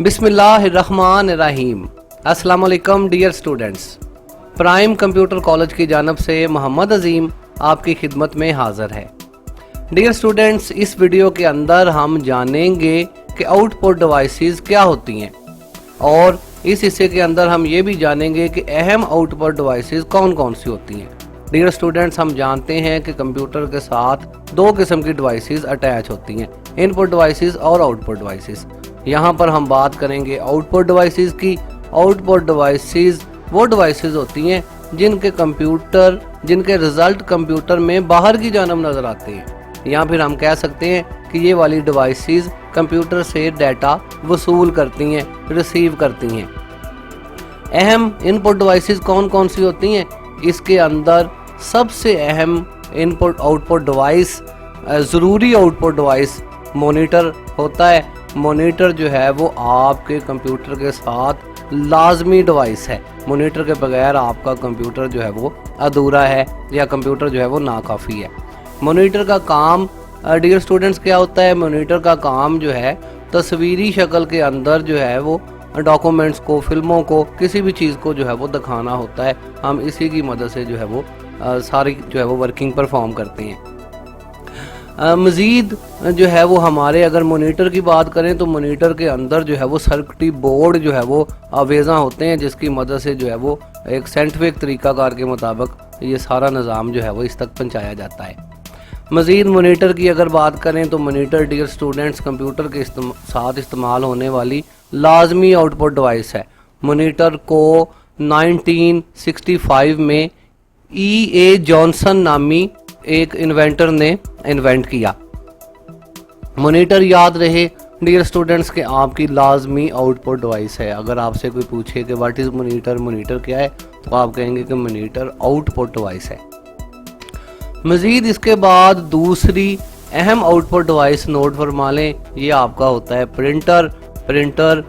बिस्मिल्लाहिर्रहमानिर्रहीम। अस्सलाम वालेकुम dear students. Prime computer college की जानब से मोहम्मद अजीम आपकी खिदमत में हाज़िर है। डियर स्टूडेंट्स, इस वीडियो के अंदर हम जानेंगे कि आउटपुट डिवाइसेस क्या होती हैं और इस हिस्से के अंदर हम ये भी जानेंगे कि अहम आउटपुट डिवाइसेस कौन कौन सी होती हैं। डियर स्टूडेंट्स, हम जानते हैं कि कंप्यूटर के साथ दो किस्म की डिवाइसेस अटैच होती हैं, इनपुट डिवाइसेस और आउटपुट डिवाइसेस। यहाँ पर हम बात करेंगे आउटपुट डिवाइसेस की। आउटपुट डिवाइसेस वो डिवाइसेस होती हैं जिनके रिजल्ट कंप्यूटर में बाहर की जानब नज़र आते हैं, या फिर हम कह सकते हैं कि ये वाली डिवाइसेस कंप्यूटर से डाटा वसूल करती हैं, रिसीव करती हैं। अहम इनपुट डिवाइसेस कौन कौन सी होती हैं? इसके अंदर सबसे अहम इनपुट आउटपुट डिवाइस, ज़रूरी आउटपुट डिवाइस मॉनिटर होता है। मॉनिटर जो है वो आपके कंप्यूटर के साथ लाजमी डिवाइस है। मॉनिटर के बगैर आपका कंप्यूटर जो है वो अधूरा है या कंप्यूटर जो है वो नाकाफ़ी है। मॉनिटर का काम डियर स्टूडेंट्स क्या होता है? मॉनिटर का काम जो है तस्वीरी शक्ल के अंदर जो है वो डॉक्यूमेंट्स को, फिल्मों को, किसी भी चीज़ को जो है वो दिखाना होता है। हम इसी की मदद से जो है वो सारी जो है वो वर्किंग परफॉर्म करते हैं। मज़ीद जो है वो हमारे अगर मॉनिटर की बात करें तो मॉनिटर के अंदर जो है वो सर्किटरी बोर्ड जो है वो आवेज़ा होते हैं, जिसकी मदद से जो है वो एक साइंटिफिक तरीक़ाकार के मुताबिक ये सारा निज़ाम जो है वो इस तक पहुँचाया जाता है। मज़ीद मॉनिटर की अगर बात करें तो मॉनिटर डियर स्टूडेंट्स कंप्यूटर के साथ इस्तेमाल होने वाली लाजमी आउटपुट डिवाइस है। मॉनिटर को 1965 में E.A. जॉनसन नामी एक इन्वेंटर ने इन्वेंट किया। मॉनिटर याद रहे डियर स्टूडेंट्स के आपकी लाजमी आउटपुट डिवाइस है। अगर आपसे कोई पूछे कि व्हाट इज़ मॉनिटर, मॉनिटर क्या है, तो आप कहेंगे कि मॉनिटर आउटपुट डिवाइस है। मज़ीद इसके बाद दूसरी अहम आउटपुट डिवाइस नोट फरमा लें, ये आपका होता है प्रिंटर। प्रिंटर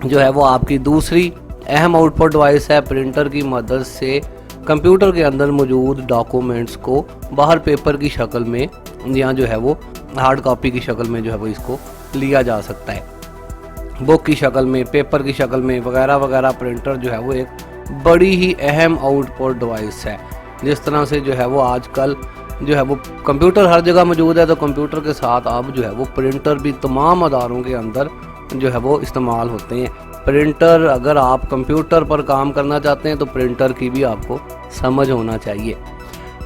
जो है वो आपकी दूसरी अहम आउटपुट डिवाइस है। प्रिंटर की मदद से कंप्यूटर के अंदर मौजूद डॉक्यूमेंट्स को बाहर पेपर की शक्ल में या जो है वो हार्ड कॉपी की शक्ल में जो है वो इसको लिया जा सकता है, बुक की शक्ल में, पेपर की शक्ल में वगैरह वगैरह। प्रिंटर जो है वो एक बड़ी ही अहम आउटपुट डिवाइस है। जिस तरह से जो है वो आजकल जो है वो कंप्यूटर हर जगह मौजूद है, तो कंप्यूटर के साथ अब जो है वो प्रिंटर भी तमाम अदारों के अंदर जो है वो इस्तेमाल होते हैं। प्रिंटर, अगर आप कंप्यूटर पर काम करना चाहते हैं तो प्रिंटर की भी आपको समझ होना चाहिए।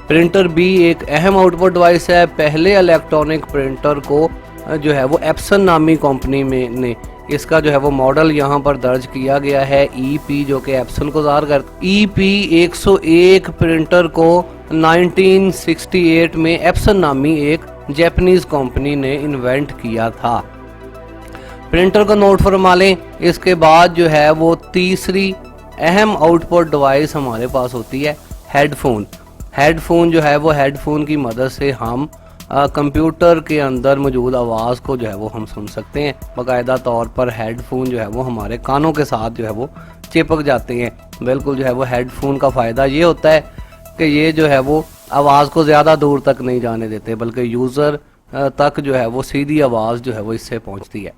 प्रिंटर भी एक अहम आउटपुट डिवाइस है। पहले इलेक्ट्रॉनिक प्रिंटर को जो है वो एप्सन नामी कंपनी में ने इसका जो है वो मॉडल यहाँ पर दर्ज किया गया है, EP, जो कि एप्सन को ज़ाहिर कर। EP 101 प्रिंटर को 1968 में एप्सन नामी एक जापानीज कंपनी ने इन्वेंट किया था। प्रिंटर को नोट फरमा लें। इसके बाद जो है वो तीसरी अहम आउटपुट डिवाइस हमारे पास होती है हेडफोन। हेडफोन जो है वो हेडफोन की मदद से हम कंप्यूटर के अंदर मौजूद आवाज़ को जो है वो हम सुन सकते हैं। बाकायदा तौर पर हेडफोन जो है वो हमारे कानों के साथ जो है वो चिपक जाते हैं। बिल्कुल जो है वो हेडफोन का फ़ायदा ये होता है कि ये जो है वो आवाज़ को ज़्यादा दूर तक नहीं जाने देते, बल्कि यूज़र तक जो है वो सीधी आवाज़ जो है वो इससे पहुँचती है।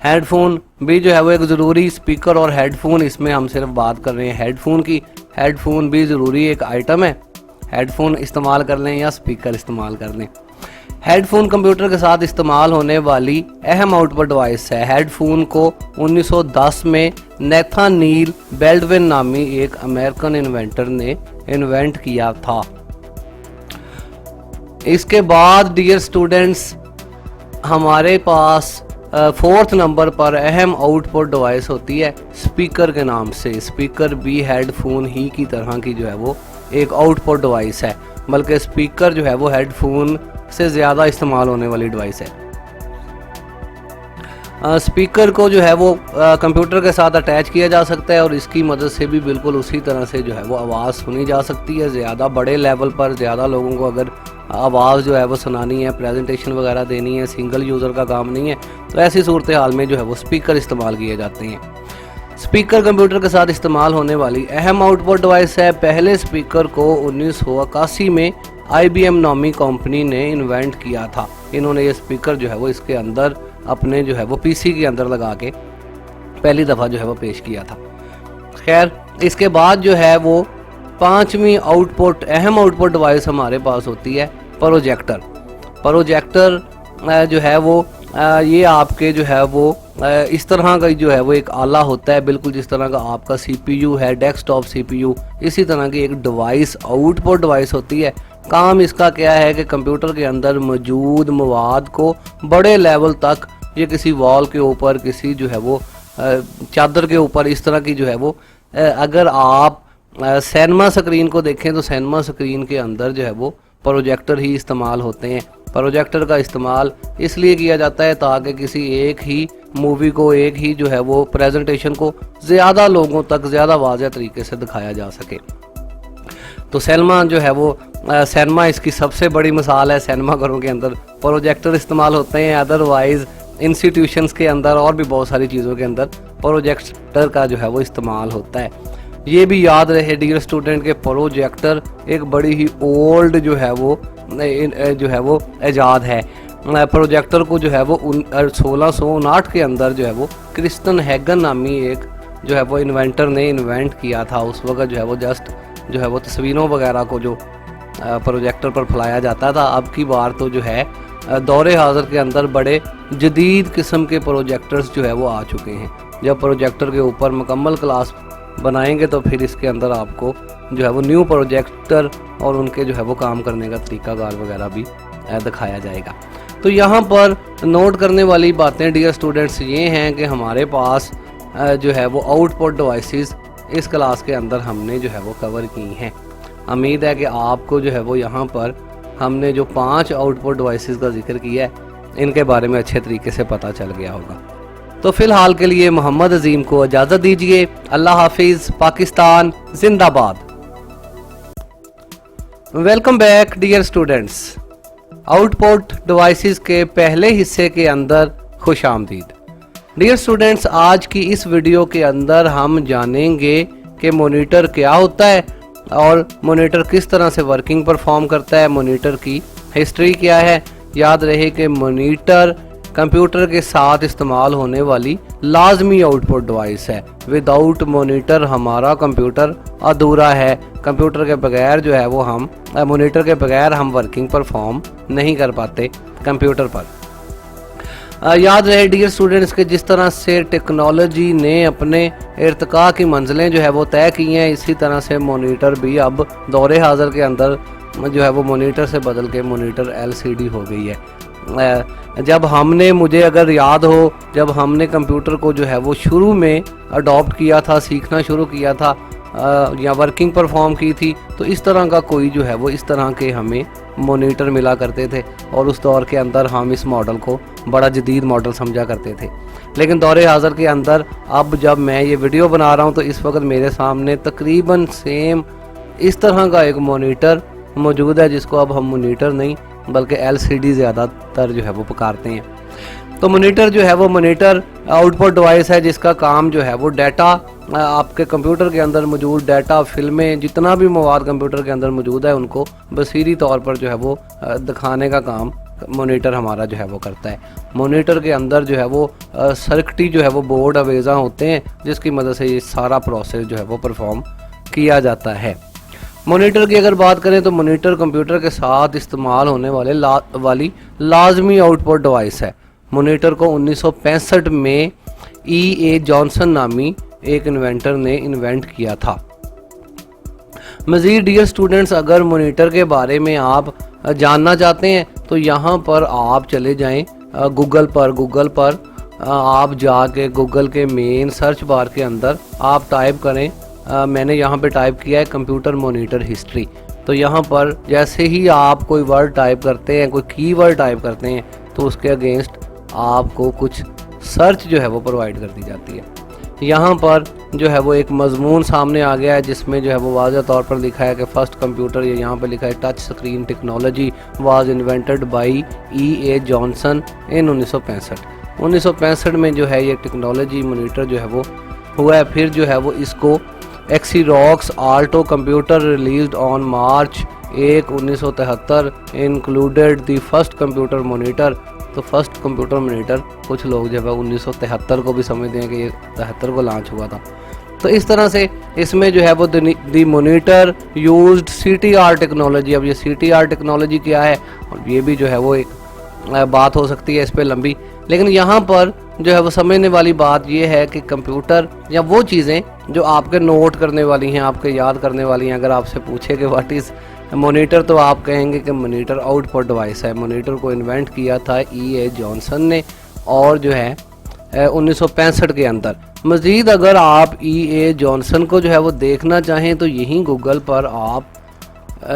हेडफोन भी जो है वो एक ज़रूरी स्पीकर और हेडफोन, इसमें हम सिर्फ बात कर रहे हैं हेडफोन की। हेडफोन भी ज़रूरी एक आइटम है। हेडफोन इस्तेमाल कर लें या स्पीकर इस्तेमाल कर लें। हेडफोन कंप्यूटर के साथ इस्तेमाल होने वाली अहम आउटपुट डिवाइस है। हेडफोन को 1910 में नेथानियल बेल्डविन नामी एक अमेरिकन इन्वेंटर ने इन्वेंट किया था। इसके बाद डियर स्टूडेंट्स हमारे पास फोर्थ नंबर पर अहम आउटपुट डिवाइस होती है स्पीकर के नाम से। स्पीकर भी हेडफोन ही की तरह की जो है वो एक आउटपुट डिवाइस है, बल्कि स्पीकर जो है वो हेडफोन से ज़्यादा इस्तेमाल होने वाली डिवाइस है। स्पीकर को जो है वो कंप्यूटर के साथ अटैच किया जा सकता है और इसकी मदद से भी बिल्कुल उसी तरह से जो है वो आवाज़ सुनी जा सकती है। ज़्यादा बड़े लेवल पर ज़्यादा लोगों को अगर आवाज़ जो है वो सुनानी है, प्रेजेंटेशन वगैरह देनी है, सिंगल यूज़र का काम नहीं है, तो ऐसी सूरत हाल में जो है वो स्पीकर इस्तेमाल किए जाते हैं। स्पीकर कंप्यूटर के साथ इस्तेमाल होने वाली अहम आउटपुट डिवाइस है। पहले स्पीकर को 1981 में IBM नामी कंपनी ने इन्वेंट किया था। इन्होंने ये स्पीकर जो है वो इसके अंदर अपने जो है वो पीसी के अंदर लगा के पहली दफ़ा जो है वो पेश किया था। खैर, इसके बाद जो है वो पांचवी आउटपुट, अहम आउटपुट डिवाइस हमारे पास होती है प्रोजेक्टर। प्रोजेक्टर जो है वो ये आपके जो है वो इस तरह का जो है वो एक आला होता है, बिल्कुल जिस तरह का आपका सीपीयू है, डेस्कटॉप सीपीयू, इसी तरह की एक डिवाइस, आउटपुट डिवाइस होती है। काम इसका क्या है कि कंप्यूटर के अंदर मौजूद मवाद को बड़े लेवल तक, ये किसी वॉल के ऊपर, किसी जो है वो चादर के ऊपर, इस तरह की जो है वो अगर आप सिनेमा स्क्रीन को देखें तो सिनेमा स्क्रीन के अंदर जो है वो प्रोजेक्टर ही इस्तेमाल होते हैं। प्रोजेक्टर का इस्तेमाल इसलिए किया जाता है ताकि किसी एक ही मूवी को, एक ही जो है वो प्रेजेंटेशन को ज़्यादा लोगों तक ज़्यादा वाज़ेह तरीके से दिखाया जा सके। तो सिनेमा जो है वो सिनेमा इसकी सबसे बड़ी मिसाल है। सिनेमा घरों के अंदर प्रोजेक्टर इस्तेमाल होते हैं, अदरवाइज़ इंस्टीट्यूशंस के अंदर और भी बहुत सारी चीज़ों के अंदर प्रोजेक्टर का जो है वो इस्तेमाल होता है। ये भी याद रहे डियर स्टूडेंट के प्रोजेक्टर एक बड़ी ही ओल्ड जो है वो ईजाद है। प्रोजेक्टर को जो है वो 1659 के अंदर जो है वो क्रिस्टन हैगन नामी एक जो है वो इन्वेंटर ने इन्वेंट किया था। उस वक्त जो है वो जस्ट जो है वो तस्वीरों वगैरह को जो प्रोजेक्टर पर फैलाया जाता था। अब की बार तो जो है दौरे हाज़िर के अंदर बड़े जदीद किस्म के प्रोजेक्टर्स जो है वो आ चुके हैं। जब प्रोजेक्टर के ऊपर मुकम्मल क्लास बनाएंगे तो फिर इसके अंदर आपको जो है वो न्यू प्रोजेक्टर और उनके जो है वो काम करने का तरीकाकार वगैरह भी दिखाया जाएगा। तो यहाँ पर नोट करने वाली बातें डियर स्टूडेंट्स ये हैं कि हमारे पास जो है वो आउटपुट डिवाइसेस इस क्लास के अंदर हमने जो है वो कवर की हैं। उम्मीद है कि आपको जो है वो यहाँ पर हमने जो 5 आउटपुट डिवाइसेस का जिक्र किया है इनके बारे में अच्छे तरीके से पता चल गया होगा। तो फिलहाल के लिए मोहम्मद अजीम को इजाज़त दीजिए। अल्लाह हाफिज़। पाकिस्तान जिंदाबाद। Welcome back dear students. Output devices के पहले हिस्से के अंदर खुश आमदीद। डियर स्टूडेंट्स, आज की इस वीडियो के अंदर हम जानेंगे कि मॉनिटर क्या होता है और मॉनिटर किस तरह से वर्किंग परफॉर्म करता है, मॉनिटर की हिस्ट्री क्या है। याद रहे कि मॉनिटर कंप्यूटर के साथ इस्तेमाल होने वाली लाजमी आउटपुट डिवाइस है। विदाउट मॉनिटर हमारा कंप्यूटर अधूरा है। कंप्यूटर के बगैर जो है वो हम मॉनिटर के बगैर हम वर्किंग परफॉर्म नहीं कर पाते कंप्यूटर पर। याद रहे डियर स्टूडेंट्स के जिस तरह से टेक्नोलॉजी ने अपने इर्तिका की मंजिलें जो है वो तय की हैं, इसी तरह से मॉनिटर भी अब दौरे हाज़िर के अंदर जो है वो मॉनिटर से बदल के मॉनिटर LCD हो गई है। जब हमने, मुझे अगर याद हो, जब हमने कंप्यूटर को जो है वो शुरू में अडॉप्ट किया था, सीखना शुरू किया था या वर्किंग परफॉर्म की थी, तो इस तरह का कोई जो है वो इस तरह के हमें मॉनिटर मिला करते थे और उस दौर के अंदर हम इस मॉडल को बड़ा जदीद मॉडल समझा करते थे। लेकिन दौरे हाज़िर के अंदर अब जब मैं ये वीडियो बना रहा हूँ तो इस वक्त मेरे सामने तकरीबन सेम इस तरह का एक मॉनिटर मौजूद है, जिसको अब हम मॉनिटर नहीं बल्कि LCD ज़्यादातर जो है वो पुकारते हैं। तो मॉनिटर जो है वो मॉनिटर आउटपुट डिवाइस है जिसका काम जो है वो डाटा, आपके कंप्यूटर के अंदर मौजूद डाटा, फिल्में, जितना भी मवाद कंप्यूटर के अंदर मौजूद है उनको बसीरी तौर पर जो है वो दिखाने का काम मॉनिटर हमारा जो है वो करता है। मॉनिटर के अंदर जो है वो सर्किटरी जो है वो बोर्ड अवेज़ा होते हैं जिसकी मदद से ये सारा प्रोसेस जो है वो परफॉर्म किया जाता है। मॉनिटर की अगर बात करें तो मॉनिटर कंप्यूटर के साथ इस्तेमाल होने वाली लाजमी आउटपुट डिवाइस है। मॉनिटर को 1965 में E.A. जॉनसन नामी एक इन्वेंटर ने इन्वेंट किया था। मज़ीद डियर स्टूडेंट्स, अगर मॉनिटर के बारे में आप जानना चाहते हैं तो यहाँ पर आप चले जाएं गूगल पर आप जाके गूगल के मेन सर्च बार के अंदर आप टाइप करें, मैंने यहाँ पे टाइप किया है कंप्यूटर मॉनिटर हिस्ट्री। तो यहाँ पर जैसे ही आप कोई वर्ड टाइप करते हैं, कोई कीवर्ड टाइप करते हैं, तो उसके अगेंस्ट आपको कुछ सर्च जो है वो प्रोवाइड कर दी जाती है। यहाँ पर जो है वो एक मजमून सामने आ गया है जिसमें जो है वो वाज़ेह तौर पर लिखा है कि फर्स्ट कंप्यूटर, ये यहाँ पर लिखा है touch screen technology was invented by E.A. Johnson in 1965 में जो है ये टेक्नोलॉजी मॉनिटर जो है वो हुआ है। फिर जो है वो इसको Xerox Alto computer released on March 1, 1973 included the first computer monitor तो फर्स्ट कंप्यूटर मॉनिटर कुछ लोग जो है 1973 को भी समझते हैं कि ये 73 को लॉन्च हुआ था। तो इस तरह से इसमें जो है वो दी मॉनिटर यूज्ड CTR टेक्नोलॉजी। अब ये CTR टेक्नोलॉजी क्या है, और ये भी जो है वो एक बात हो सकती है इस पे लंबी, लेकिन यहाँ पर जो है वो समझने वाली बात ये है कि कंप्यूटर या वो चीज़ें जो आपके नोट करने वाली हैं, आपके याद करने वाली हैं, अगर आपसे पूछे कि व्हाट इज़ मॉनिटर तो आप कहेंगे कि मॉनिटर आउटपुट डिवाइस है। मॉनिटर को इन्वेंट किया था E.A. जॉनसन ने, और जो है 1965 के अंदर। मज़ीद अगर आप E.A. जॉनसन को जो है वो देखना चाहें तो यहीं गूगल पर आप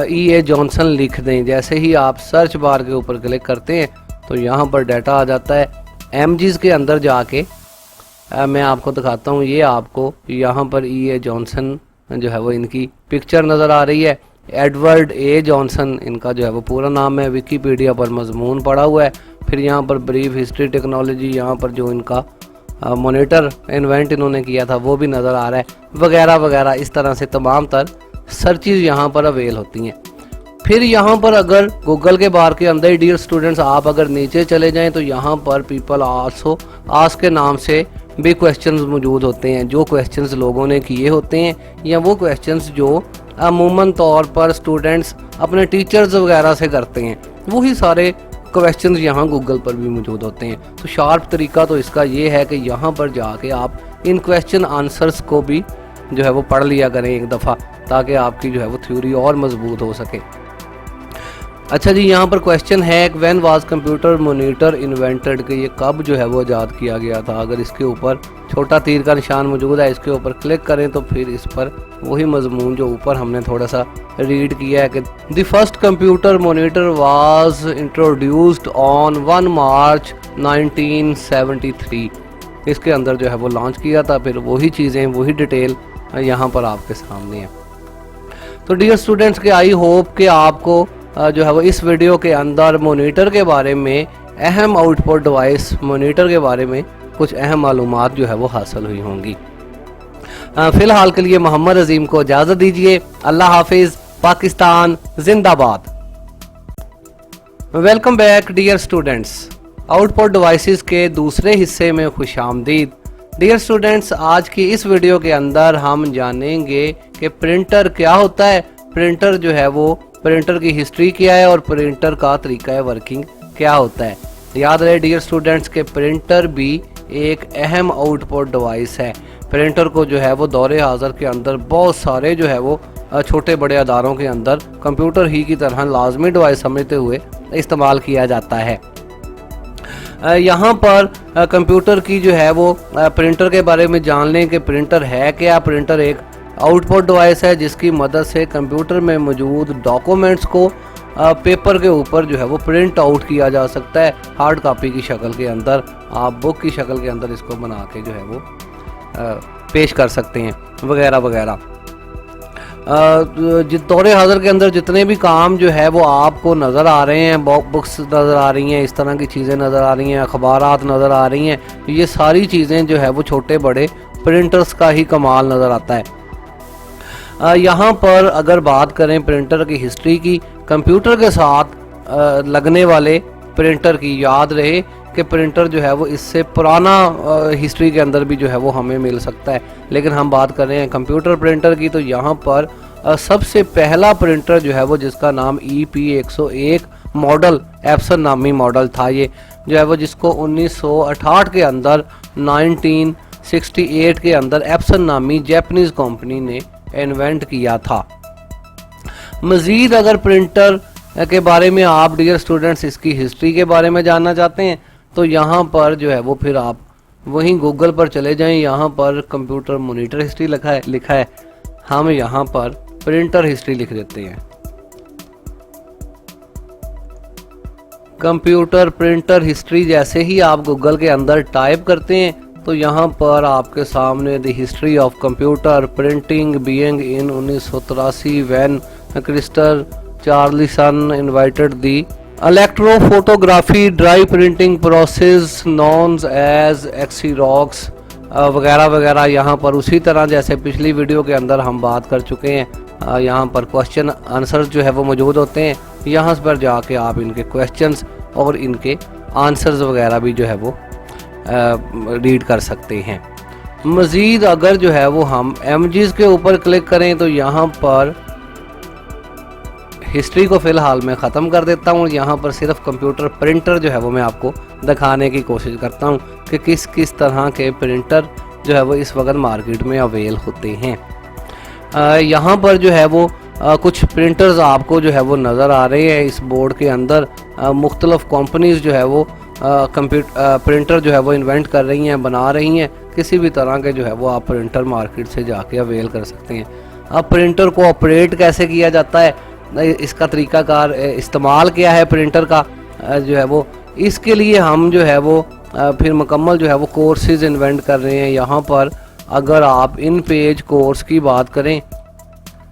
E.A. जॉनसन लिख दें। जैसे ही आप सर्च बार के ऊपर क्लिक करते हैं तो यहाँ पर डाटा आ जाता है। एमजीज़ के अंदर जाके मैं आपको दिखाता हूँ। ये आपको यहाँ पर E.A. जॉनसन जो है वो इनकी पिक्चर नज़र आ रही है। Edward A. जॉनसन इनका जो है वो पूरा नाम है। विकीपीडिया पर मजमून पड़ा हुआ है। फिर यहाँ पर ब्रीफ हिस्ट्री टेक्नोलॉजी, यहाँ पर जो इनका मॉनिटर इन्वेंट इन्होंने किया था वो भी नज़र आ रहा है, वगैरह वगैरह। इस तरह से तमाम तर सर्चेज यहाँ पर अवेल होती हैं। फिर यहाँ पर अगर गूगल के बार के अंदर, डियर स्टूडेंट्स, आप अगर नीचे चले जाएं तो यहाँ पर पीपल आल्सो आस्क के नाम से भी क्वेश्चंस मौजूद होते हैं, जो क्वेश्चंस लोगों ने किए होते हैं, या वो क्वेश्चंस जो अमूमन तौर पर स्टूडेंट्स अपने टीचर्स वगैरह से करते हैं, वही सारे क्वेश्चंस यहाँ गूगल पर भी मौजूद होते हैं। तो शार्प तरीका तो इसका ये है कि यहाँ पर जाके आप इन क्वेश्चन आंसर्स को भी जो है वो पढ़ लिया करें एक दफ़ा, ताकि आपकी जो है वो थ्योरी और मजबूत हो सके। अच्छा जी, यहाँ पर क्वेश्चन है when was computer monitor invented, कि ये कब जो है वो ईजाद किया गया था। अगर इसके ऊपर छोटा तीर का निशान मौजूद है, इसके ऊपर क्लिक करें तो फिर इस पर वही मजमून जो ऊपर हमने थोड़ा सा रीड किया है कि the first computer monitor was introduced on 1 मार्च 1973। इसके अंदर जो है वो लॉन्च किया था। फिर वही चीज़ें, वही डिटेल यहाँ पर आपके सामने है। तो डियर स्टूडेंट्स के आई होप कि आपको जो है वो इस वीडियो के अंदर मॉनिटर के बारे में, अहम आउटपुट डिवाइस मॉनिटर के बारे में कुछ अहम मालूमात जो है वो हासिल हुई होंगी। फ़िलहाल के लिए मोहम्मद अजीम को इजाज़त दीजिए। अल्लाह हाफिज़। पाकिस्तान जिंदाबाद। Welcome back dear students. Output devices के दूसरे हिस्से में खुशामदीद। डियर स्टूडेंट्स, आज की इस वीडियो के अंदर हम जानेंगे कि प्रिंटर क्या होता है, प्रिंटर जो है वो प्रिंटर की हिस्ट्री क्या है, और प्रिंटर का तरीका वर्किंग क्या होता है। याद रहे डियर स्टूडेंट्स के प्रिंटर भी एक अहम आउटपुट डिवाइस है। प्रिंटर को जो है वो दौरे हाज़र के अंदर बहुत सारे जो है वो छोटे बड़े अदारों के अंदर कंप्यूटर ही की तरह लाजमी डिवाइस समझते हुए इस्तेमाल किया जाता है। यहाँ पर कंप्यूटर की जो है वो प्रिंटर के बारे में जान लें कि प्रिंटर है क्या। प्रिंटर एक आउटपुट डिवाइस है जिसकी मदद से कंप्यूटर में मौजूद डॉक्यूमेंट्स को पेपर के ऊपर जो है वो प्रिंट आउट किया जा सकता है। हार्ड कॉपी की शक्ल के अंदर, आप बुक की शक्ल के अंदर इसको बना के जो है वो पेश कर सकते हैं, वगैरह वगैरह। दौरे हाज़र के अंदर जितने भी काम जो है वो आपको नज़र आ रहे हैं, बुक्स नज़र आ रही हैं, इस तरह की चीज़ें नज़र आ रही हैं, अखबारात नज़र आ रही हैं, ये सारी चीज़ें जो है वो छोटे बड़े प्रिंटर्स का ही कमाल नज़र आता है। यहाँ पर अगर बात करें प्रिंटर की हिस्ट्री की, कंप्यूटर के साथ लगने वाले प्रिंटर की, याद रहे कि प्रिंटर जो है वो इससे पुराना हिस्ट्री के अंदर भी जो है वो हमें मिल सकता है। लेकिन हम बात कर रहे हैं कंप्यूटर प्रिंटर की, तो यहाँ पर सबसे पहला प्रिंटर जो है वो जिसका नाम EP101 मॉडल, एप्सन नामी मॉडल था, ये जो है वो जिसको 1968 के अंदर 1968 के अंदर एप्सन नामी जापानीज कंपनी ने इन्वेंट किया था। मज़ीद अगर प्रिंटर के बारे में आप डियर स्टूडेंट्स इसकी हिस्ट्री के बारे में जानना चाहते हैं तो यहाँ पर जो है वो फिर आप वहीं गूगल पर चले जाएं। यहाँ पर कंप्यूटर मॉनिटर हिस्ट्री लिखा है। हम यहाँ पर प्रिंटर हिस्ट्री लिख देते हैं। कंप्यूटर प्रिंटर हिस्ट्री जैसे ही आप गूगल के अंदर टाइप करते हैं तो यहाँ पर आपके सामने the history of computer printing being in 1983 when Chester Carlson invited the electrophotography dry printing process known as Xerox, वगैरह वगैरह। यहाँ पर उसी तरह जैसे पिछली वीडियो के अंदर हम बात कर चुके हैं, यहाँ पर क्वेश्चन आंसर जो है वो मौजूद होते हैं। यहाँ पर जाके आप इनके क्वेश्चंस और इनके आंसर्स वगैरह भी जो है वो रीड कर सकते हैं। मज़ीद अगर जो है वो हम एमजीज़ के ऊपर क्लिक करें तो यहाँ पर हिस्ट्री को फ़िलहाल मैं ख़त्म कर देता हूँ। यहाँ पर सिर्फ कंप्यूटर प्रिंटर जो है वो मैं आपको दिखाने की कोशिश करता हूँ कि किस किस तरह के प्रिंटर जो है वो इस वक्त मार्केट में अवेल होते हैं। यहाँ पर जो है वो कुछ प्रिंटर्स आपको जो है वो नज़र आ रहे हैं इस बोर्ड के अंदर। मुख्तलिफ कंपनीज जो है वो प्रिंटर जो है वो इन्वेंट कर रही हैं, बना रही हैं। किसी भी तरह के जो है वो आप प्रिंटर मार्केट से जाके अवेल कर सकते हैं। अब प्रिंटर को ऑपरेट कैसे किया जाता है, इसका तरीक़ाकार इस्तेमाल क्या है प्रिंटर का जो है वो, इसके लिए हम जो है वो फिर मुकम्मल जो है वो कोर्सेज इन्वेंट कर रहे हैं। यहाँ पर अगर आप इन पेज कोर्स की बात करें,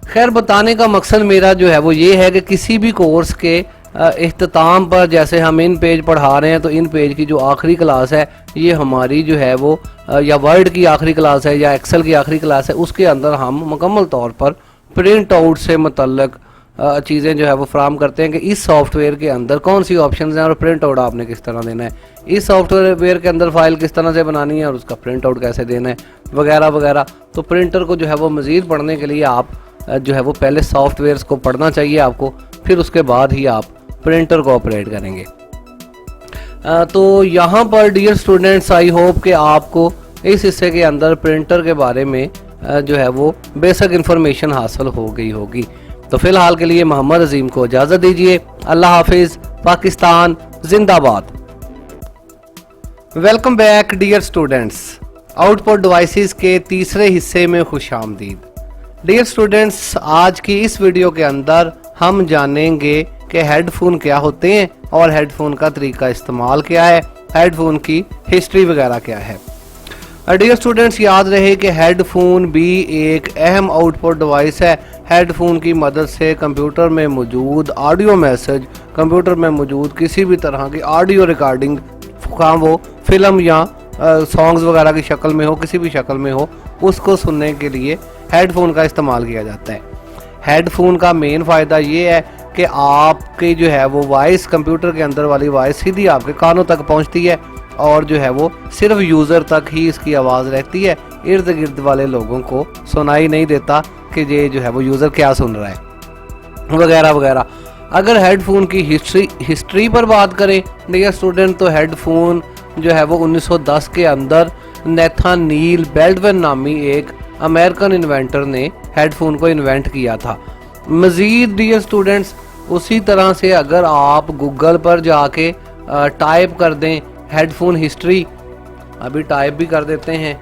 खैर बताने का मकसद मेरा जो है वो ये है कि किसी भी कोर्स के इख्तिताम पर जैसे हम इन पेज पढ़ा रहे हैं तो इन पेज की जो आखिरी क्लास है ये हमारी जो है वो या वर्ड की आखिरी क्लास है या एक्सेल की आखिरी क्लास है, उसके अंदर हम मुकम्मल तौर पर प्रिंट आउट से मुतल्लक चीज़ें जो है वो फ्राहम करते हैं कि इस सॉफ्टवेयर के अंदर कौन सी ऑप्शन हैं और प्रिंट आउट आपने किस तरह देना है, इस सॉफ्टवेयर के अंदर फाइल किस तरह से बनानी है और उसका प्रिंट आउट कैसे देना है वगैरह वगैरह। तो प्रिंटर को जो है वो मज़ीद पढ़ने के लिए आप जो है वो पहले सॉफ्टवेयर्स को पढ़ना चाहिए आपको, फिर उसके बाद ही आप प्रिंटर को ऑपरेट करेंगे। तो यहाँ पर डियर स्टूडेंट्स, आई होप कि आपको इस हिस्से के अंदर प्रिंटर के बारे में जो है वो बेसिक इन्फॉर्मेशन हासिल हो गई होगी। तो फिलहाल के लिए मोहम्मद अजीम को इजाज़त दीजिए। अल्लाह हाफिज़। पाकिस्तान जिंदाबाद। Welcome back dear students, output devices के तीसरे हिस्से में खुशामदीद। डियर स्टूडेंट्स, आज की इस वीडियो के अंदर हम जानेंगे कि हेडफोन क्या होते हैं और हेडफोन का तरीका इस्तेमाल क्या है, हेडफोन की हिस्ट्री वगैरह क्या है। डियर स्टूडेंट्स, याद रहे कि हेडफोन भी एक अहम आउटपुट डिवाइस है। हेडफोन की मदद से कंप्यूटर में मौजूद ऑडियो मैसेज, कंप्यूटर में मौजूद किसी भी तरह की ऑडियो रिकॉर्डिंग, वो फिल्म या सॉन्ग्स वगैरह की शक्ल में हो, किसी भी शक्ल में हो, उसको सुनने के लिए हेडफोन का इस्तेमाल किया जाता है। हेडफोन का मेन फ़ायदा ये है कि आपकी जो है वो वॉइस, कंप्यूटर के अंदर वाली वॉइस सीधी आपके कानों तक पहुंचती है और जो है वो सिर्फ यूज़र तक ही इसकी आवाज़ रहती है। इर्द गिर्द वाले लोगों को सुनाई नहीं देता कि ये जो है वो यूज़र क्या सुन रहा है वगैरह वगैरह। अगर हेडफोन की हिस्ट्री पर बात करें डियर स्टूडेंट, तो हेडफोन जो है वो 1910 के अंदर नेथानियल बेल्डविन नामी एक अमेरिकन इन्वेंटर ने हेडफोन को इन्वेंट किया था। मज़ीद डियर स्टूडेंट्स, उसी तरह से अगर आप गूगल पर जाके टाइप कर दें हेडफोन हिस्ट्री, अभी टाइप भी कर देते हैं,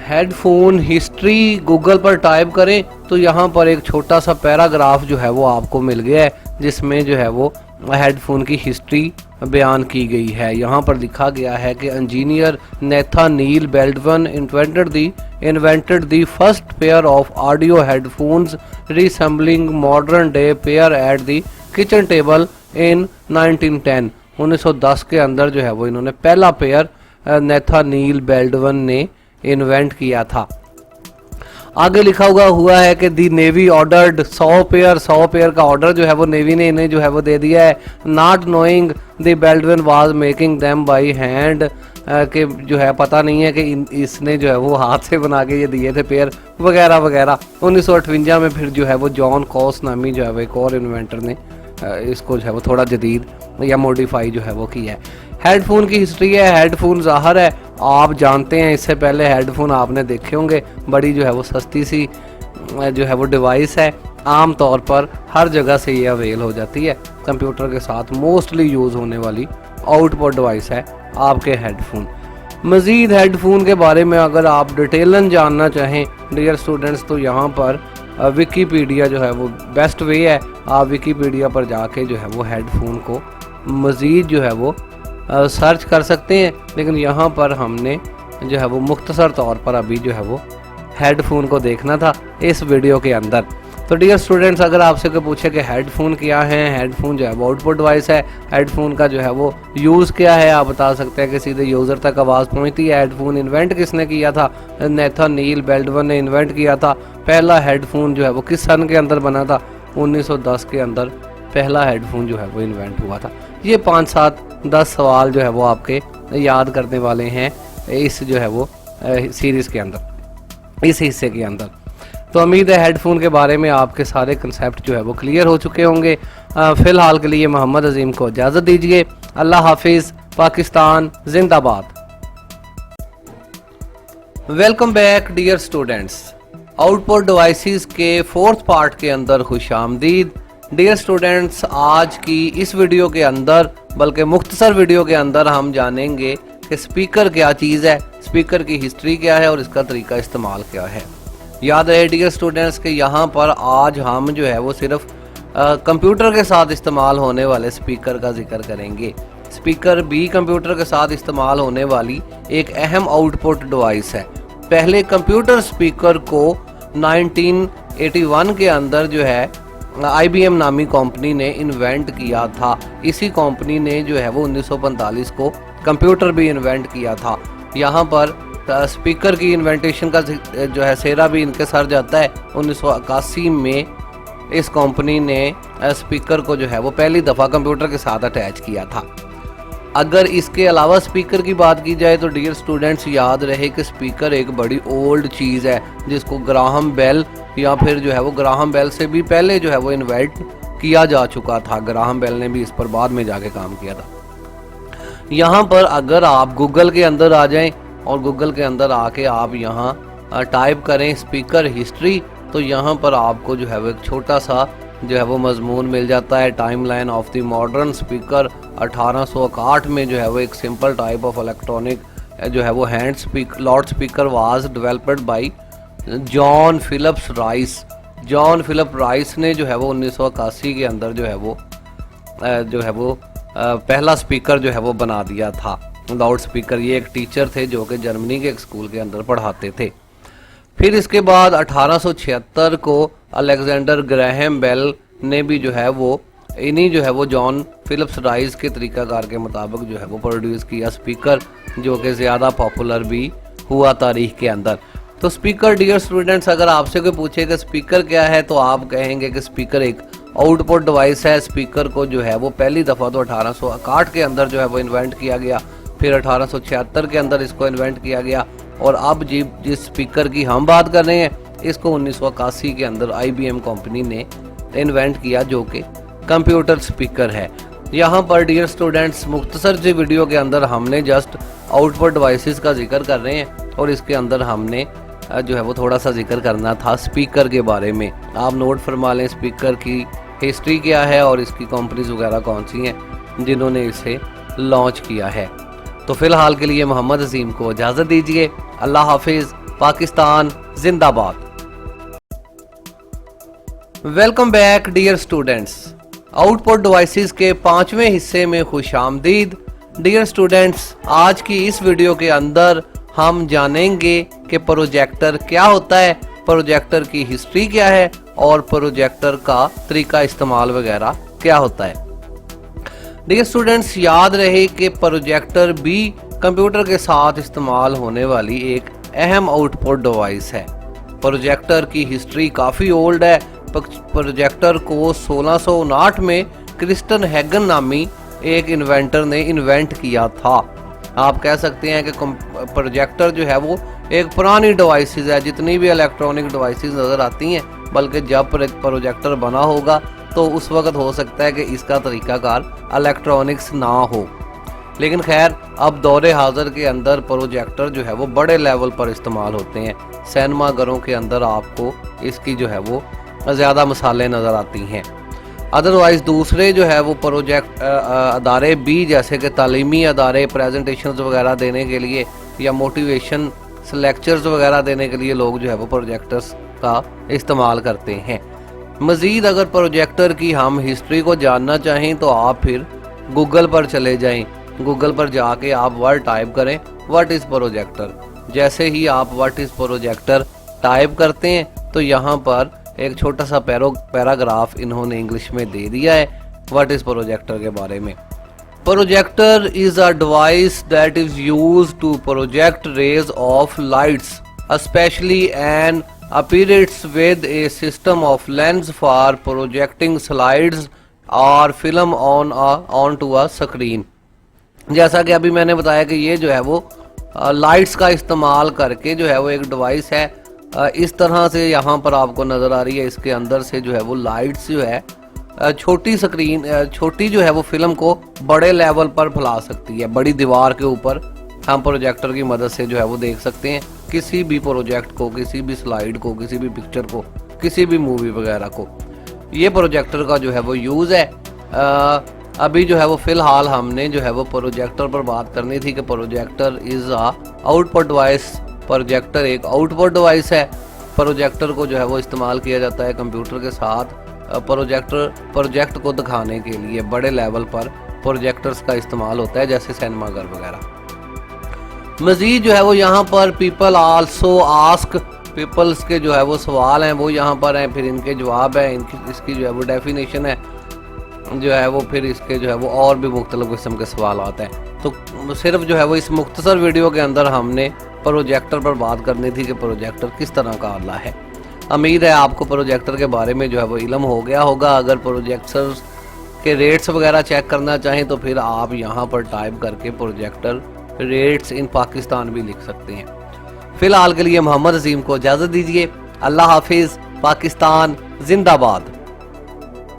हेडफोन हिस्ट्री गूगल पर टाइप करें तो यहाँ पर एक छोटा सा पैराग्राफ जो है वो आपको मिल गया है जिसमें जो है वो हेडफोन की हिस्ट्री बयान की गई है। यहाँ पर लिखा गया है कि engineer Nathaniel Baldwin invented the first pair of audio headphones resembling modern day pair at the kitchen table in 1910। 1910 के अंदर जो है वो इन्होंने पहला पेयर नेथानियल बेल्डविन ने इन्वेंट किया था। आगे लिखा हुआ है कि दी नेवी ऑर्डर्ड 100 पेयर का ऑर्डर जो है वो नेवी ने इन्हें जो है वो दे दिया है। Not knowing the Baldwin was making them by hand, कि जो है पता नहीं है कि इसने जो है वो हाथ से बना के ये दिए थे पेयर वगैरह वगैरह। 1958 में फिर जो है वो जॉन कॉस नामी जो है वो एक और इन्वेंटर ने इसको जो है वो थोड़ा जदीद या मॉडिफाई जो है वो किया है। हेडफोन की हिस्ट्री है, हेडफोन ज़ाहिर है आप जानते हैं, इससे पहले हेडफोन आपने देखे होंगे, बड़ी जो है वो सस्ती सी जो है वो डिवाइस है, आम तौर पर हर जगह से ये अवेल हो जाती है। कंप्यूटर के साथ मोस्टली यूज़ होने वाली आउटपुट डिवाइस है आपके हेडफोन। मज़ीद हेडफोन के बारे में अगर आप डिटेलन जानना चाहें डियर स्टूडेंट्स, तो यहाँ पर विकीपीडिया जो है वो बेस्ट वे है। आप विकीपीडिया पर जाके जो है वो हेडफोन को मज़ीद जो है वो सर्च कर सकते हैं, लेकिन यहाँ पर हमने जो है वो मुख्तसर तौर पर अभी जो है वो हेडफोन को देखना था इस वीडियो के अंदर। तो डियर स्टूडेंट्स, अगर आपसे कोई पूछे कि हेडफोन क्या है, हेडफोन जो है वो आउटपुट डिवाइस है, हेडफोन का जो है वो यूज़ क्या है, आप बता सकते हैं कि सीधे यूज़र तक आवाज़ पहुंचती है। हेडफोन इन्वेंट किसने किया था? नेथानियल बेल्डविन ने इन्वेंट किया था। पहला हेडफोन जो है वो किस सन के अंदर बना था? 1910 के अंदर पहला हेडफोन जो है वो इन्वेंट हुआ था। ये 5, 7, 10 सवाल जो है वो आपके याद करने वाले हैं इस जो है वो सीरीज़ के अंदर, इस हिस्से के अंदर। तो उम्मीद है हेडफोन के बारे में आपके सारे कंसेप्ट जो है वो क्लियर हो चुके होंगे। फ़िलहाल के लिए मोहम्मद अजीम को इजाज़त दीजिए। अल्लाह हाफिज़। पाकिस्तान जिंदाबाद। Welcome back dear students. Output devices के 4th पार्ट के अंदर खुशामदीद। डियर स्टूडेंट्स, आज की इस वीडियो के अंदर, बल्कि मुख्तसर वीडियो के अंदर, हम जानेंगे कि स्पीकर क्या चीज़ है, स्पीकर की हिस्ट्री क्या है और इसका तरीका इस्तेमाल क्या है। याद रहे डियर स्टूडेंट्स कि यहाँ पर आज हम जो है वो सिर्फ कंप्यूटर के साथ इस्तेमाल होने वाले स्पीकर का जिक्र करेंगे। स्पीकर भी कंप्यूटर के साथ इस्तेमाल होने वाली एक अहम आउटपुट डिवाइस है। पहले कंप्यूटर स्पीकर को 1981 के अंदर जो है IBM नामी कंपनी ने इन्वेंट किया था। इसी कंपनी ने जो है वो 1945 को कंप्यूटर भी इन्वेंट किया था। यहाँ पर स्पीकर की इन्वेंटेशन का जो है सेरा भी इनके सर जाता है। 1981 में इस कंपनी ने स्पीकर को जो है वो पहली दफ़ा कंप्यूटर के साथ अटैच किया था। अगर इसके अलावा स्पीकर की बात की जाए तो डियर स्टूडेंट्स, याद रहे कि स्पीकर एक बड़ी ओल्ड चीज़ है जिसको ग्राहम बेल या फिर जो है वो ग्राहम बेल से भी पहले जो है वो इन्वेंट किया जा चुका था। ग्राहम बेल ने भी इस पर बाद में जाके काम किया था। यहाँ पर अगर आप गूगल के अंदर आ जाएं और गूगल के अंदर आके आप यहाँ टाइप करें स्पीकर हिस्ट्री, तो यहाँ पर आपको जो है वो एक छोटा सा जो है वो मजमून मिल जाता है। Timeline of the modern speaker. 1861 में जो है वो एक सिंपल टाइप ऑफ इलेक्ट्रॉनिक जो है वो hand speaker loud speaker was developed by John Philips Rice. John Philip Rice ने जो है वो 1981 के अंदर जो है वो पहला स्पीकर जो है वो बना दिया था, लाउड स्पीकर। ये एक टीचर थे जो कि जर्मनी के एक स्कूल के अंदर पढ़ाते थे। फिर इसके बाद 1876 को अलेक्जेंडर ग्राहम बेल ने भी जो है वो इन्हीं जो है वो जॉन फिलिप्स राइस के तरीकाकार के मुताबिक जो है वो प्रोड्यूस किया स्पीकर, जो कि ज़्यादा पॉपुलर भी हुआ तारीख के अंदर। तो स्पीकर डियर स्टूडेंट्स, अगर आपसे कोई पूछे कि स्पीकर क्या है तो आप कहेंगे कि स्पीकर एक आउटपुट डिवाइस है। स्पीकर को जो है वो पहली दफ़ा तो 1861 के अंदर जो है वो इन्वेंट किया गया, फिर 1876 के अंदर इसको इन्वेंट किया गया, और अब जिस स्पीकर की हम बात कर रहे हैं इसको 1981 के अंदर IBM कंपनी ने इन्वेंट किया, जो कि कंप्यूटर स्पीकर है। यहाँ पर डियर स्टूडेंट्स, मुख्तसर से वीडियो के अंदर हमने जस्ट आउटपुट डिवाइसेस का जिक्र कर रहे हैं और इसके अंदर हमने जो है वो थोड़ा सा जिक्र करना था स्पीकर के बारे में। आप नोट फरमा लें स्पीकर की हिस्ट्री क्या है और इसकी कंपनीज वगैरह कौन सी हैं जिन्होंने इसे लॉन्च किया है। तो फिलहाल के लिए मोहम्मद अजीम को इजाज़त दीजिए। अल्लाह हाफिज़। पाकिस्तान जिंदाबाद। Welcome back dear students. Output devices के 5वें हिस्से में खुशामदीद। डियर स्टूडेंट्स, आज की इस वीडियो के अंदर हम जानेंगे कि प्रोजेक्टर क्या होता है, प्रोजेक्टर की हिस्ट्री क्या है और प्रोजेक्टर का तरीका इस्तेमाल वगैरह क्या होता है। डियर स्टूडेंट्स, याद रहे कि प्रोजेक्टर भी कंप्यूटर के साथ इस्तेमाल होने वाली एक अहम आउटपुट डिवाइस है। प्रोजेक्टर की हिस्ट्री काफ़ी ओल्ड है। प्रोजेक्टर को 1659 में क्रिस्टन हैगन नामी एक इन्वेंटर ने इन्वेंट किया था। आप कह सकते हैं कि प्रोजेक्टर जो है वो एक पुरानी डिवाइसेस है। जितनी भी इलेक्ट्रॉनिक डिवाइसेस नज़र आती हैं, बल्कि जब प्रोजेक्टर बना होगा तो उस वक्त हो सकता है कि इसका तरीकाकार इलेक्ट्रॉनिक्स ना हो, लेकिन खैर अब दौरे हाजिर के अंदर प्रोजेक्टर जो है वो बड़े लेवल पर इस्तेमाल होते हैं। सिनेमा घरों के अंदर आपको इसकी जो है वो ज़्यादा मिसालें नज़र आती हैं। अदरवाइज़ दूसरे जो है वो प्रोजेक्ट अदारे भी, जैसे कि तालीमी अदारे प्रेजेंटेशंस वगैरह देने के लिए या मोटिवेशन लेक्चर्स वगैरह देने के लिए लोग जो है वो प्रोजेक्टर्स का इस्तेमाल करते हैं। मज़ीद अगर प्रोजेक्टर की हम हिस्ट्री को जानना चाहें तो आप फिर गूगल पर चले जाएं। गूगल पर जाके आप वर्ड टाइप करें व्हाट इज़ प्रोजेक्टर। जैसे ही आप व्हाट इज़ प्रोजेक्टर टाइप करते हैं तो यहाँ पर एक छोटा सा पैराग्राफ इन्होंने इंग्लिश में दे दिया है व्हाट इज़ प्रोजेक्टर के बारे में। Projector is a device that is used to project rays of lights especially and operates with a system of lens for projecting slides और film on to a screen. जैसा कि अभी मैंने बताया कि ये जो है वो लाइट्स का इस्तेमाल करके जो है वो एक डिवाइस है, इस तरह से यहाँ पर आपको नज़र आ रही है। इसके अंदर से जो है वो लाइट्स जो है छोटी स्क्रीन, छोटी जो है वो फिल्म को बड़े लेवल पर फैला सकती है। बड़ी दीवार के ऊपर हम प्रोजेक्टर की मदद से जो है वो देख सकते हैं किसी भी प्रोजेक्ट को, किसी भी स्लाइड को, किसी भी पिक्चर को, किसी भी मूवी वगैरह को। ये प्रोजेक्टर का जो है वो यूज़ है। अभी जो है वो फ़िलहाल हमने जो है वो प्रोजेक्टर पर बात करनी थी कि projector is a output device. Projector एक आउटपुट डिवाइस है। प्रोजेक्टर को जो है वो इस्तेमाल किया जाता है कंप्यूटर के साथ। प्रोजेक्ट को दिखाने के लिए बड़े लेवल पर प्रोजेक्टर्स का इस्तेमाल होता है, जैसे सिनेमाघर वगैरह। मज़ीद जो है वो यहाँ पर पीपल आल्सो आस्क, पीपल्स के जो है वो सवाल हैं वो यहाँ पर हैं, फिर इनके जवाब हैं, इसकी जो है वो डेफिनेशन है जो है वो, फिर इसके जो है वो और भी मुख्तलिफ किस्म के सवाल आते हैं। तो सिर्फ जो है वो इस मुख्तसर वीडियो के अंदर हमने प्रोजेक्टर पर बात करनी थी कि प्रोजेक्टर किस तरह का आला है। उम्मीद है आपको प्रोजेक्टर के बारे में जो है वो इल्म हो गया होगा। अगर प्रोजेक्टर्स के रेट्स वगैरह चेक करना चाहें तो फिर आप यहाँ पर टाइप करके प्रोजेक्टर रेट्स इन पाकिस्तान भी लिख सकते हैं। फिलहाल के लिए मोहम्मद अजीम को इजाज़त दीजिए। अल्लाह हाफिज़। पाकिस्तान जिंदाबाद।